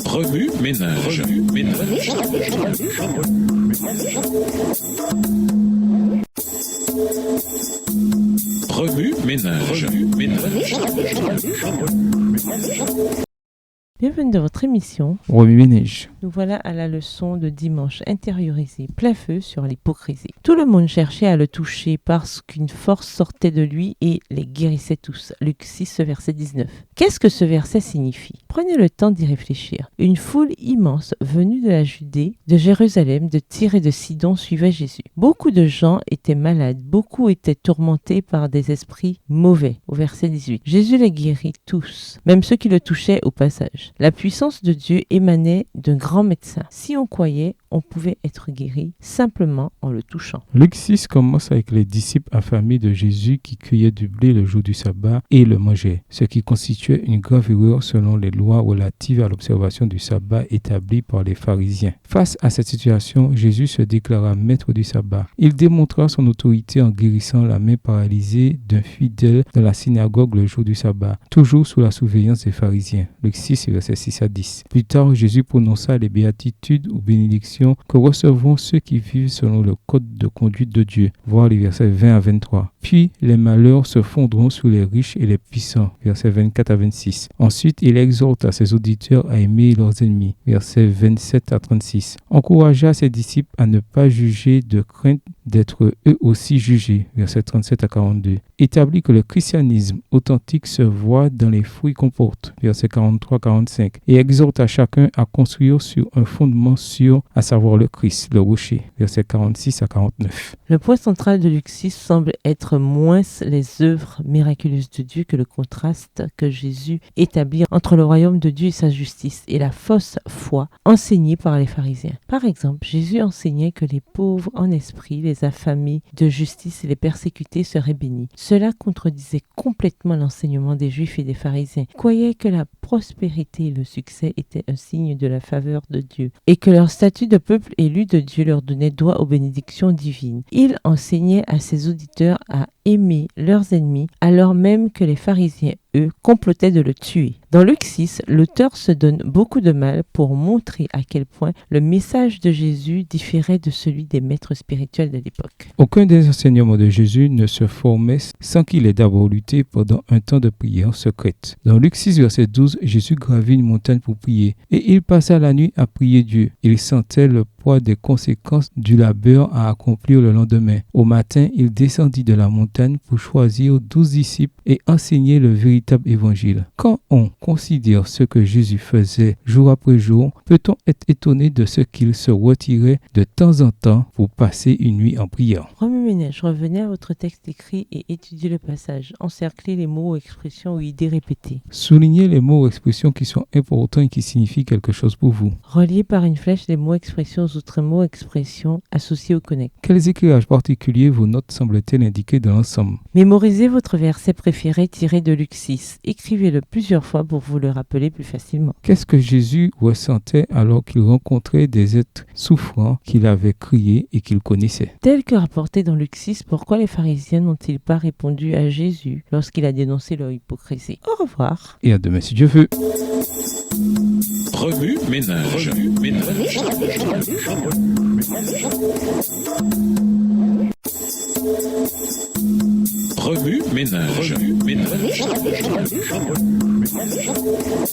Remue ménage. Remue ménage. Bienvenue dans votre émission. Remue ménage. Nous voilà à la leçon de dimanche intériorisée, plein feu sur l'hypocrisie. Tout le monde cherchait à le toucher parce qu'une force sortait de lui et les guérissait tous. Luc 6, verset 19. Qu'est-ce que ce verset signifie ? Prenez le temps d'y réfléchir. Une foule immense venue de la Judée, de Jérusalem, de Tyr et de Sidon suivait Jésus. Beaucoup de gens étaient malades, beaucoup étaient tourmentés par des esprits mauvais. Au verset 18. Jésus les guérit tous, même ceux qui le touchaient au passage. La puissance de Dieu émanait d'un grand médecin. Si on croyait, on pouvait être guéri simplement en le touchant. Luc 6 commence avec les disciples affamés de Jésus qui cueillaient du blé le jour du sabbat et le mangeaient, ce qui constituait une grave erreur selon les lois relatives à l'observation du sabbat établies par les pharisiens. Face à cette situation, Jésus se déclara maître du sabbat. Il démontra son autorité en guérissant la main paralysée d'un fidèle dans la synagogue le jour du sabbat, toujours sous la surveillance des pharisiens. Luc 6, versets 6 à 10. Plus tard, Jésus prononça les béatitudes ou bénédictions que recevront ceux qui vivent selon le code de conduite de Dieu. Voir les versets 20 à 23. Puis les malheurs se fondront sur les riches et les puissants. Versets 24 à 26. Ensuite, il exhorta ses auditeurs à aimer leurs ennemis. Versets 27 à 36. Encouragea ses disciples à ne pas juger de crainte d'être eux aussi jugés. Versets 37 à 42. Établit que le christianisme authentique se voit dans les fruits qu'on porte. Versets 43 à 45. Et exhorte à chacun à construire sur un fondement sûr, à savoir le Christ, le rocher. Versets 46 à 49. Le point central de Luc 6 semble être moins les œuvres miraculeuses de Dieu que le contraste que Jésus établit entre le royaume de Dieu et sa justice et la fausse foi enseignée par les pharisiens. Par exemple, Jésus enseignait que les pauvres en esprit, les affamés de justice et les persécutés seraient bénis. Cela contredisait complètement l'enseignement des Juifs et des pharisiens. Ils croyaient que la prospérité et le succès étaient un signe de la faveur de Dieu et que leur statut de peuple élu de Dieu leur donnait droit aux bénédictions divines. Il enseignait à ses auditeurs à aimer leurs ennemis alors même que les pharisiens, eux, complotaient de le tuer. Dans Luc 6, l'auteur se donne beaucoup de mal pour montrer à quel point le message de Jésus différait de celui des maîtres spirituels de l'époque. Aucun des enseignements de Jésus ne se formait sans qu'il ait d'abord lutté pendant un temps de prière secrète. Dans Luc 6, verset 12, Jésus gravit une montagne pour prier et il passa la nuit à prier Dieu. Il sentait le poids des conséquences du labeur à accomplir le lendemain. Au matin, il descendit de la montagne pour choisir 12 disciples et enseigner le véritable évangile. Quand on considère ce que Jésus faisait jour après jour, peut-on être étonné de ce qu'il se retirait de temps en temps pour passer une nuit en prière. Remue ménage, revenez à votre texte écrit et étudiez le passage. Encerclez les mots, expressions ou idées répétées. Soulignez les mots ou expressions qui sont importants et qui signifient quelque chose pour vous. Reliez par une flèche les mots, expressions aux autres mots, expressions associés au connect. Quels éclairages particuliers vos notes semblent-elles indiquer dans l'ensemble? Mémorisez votre verset préféré tiré de Luc 6. Écrivez-le plusieurs fois pour vous le rappeler plus facilement. Qu'est-ce que Jésus ressentait alors qu'il rencontrait des êtres souffrants qu'il avait criés et qu'il connaissait? Tel que rapporté dans Luc 6, pourquoi les pharisiens n'ont-ils pas répondu à Jésus lorsqu'il a dénoncé leur hypocrisie? Au revoir. Et à demain si Dieu veut. Remue ménage. Remue ménage.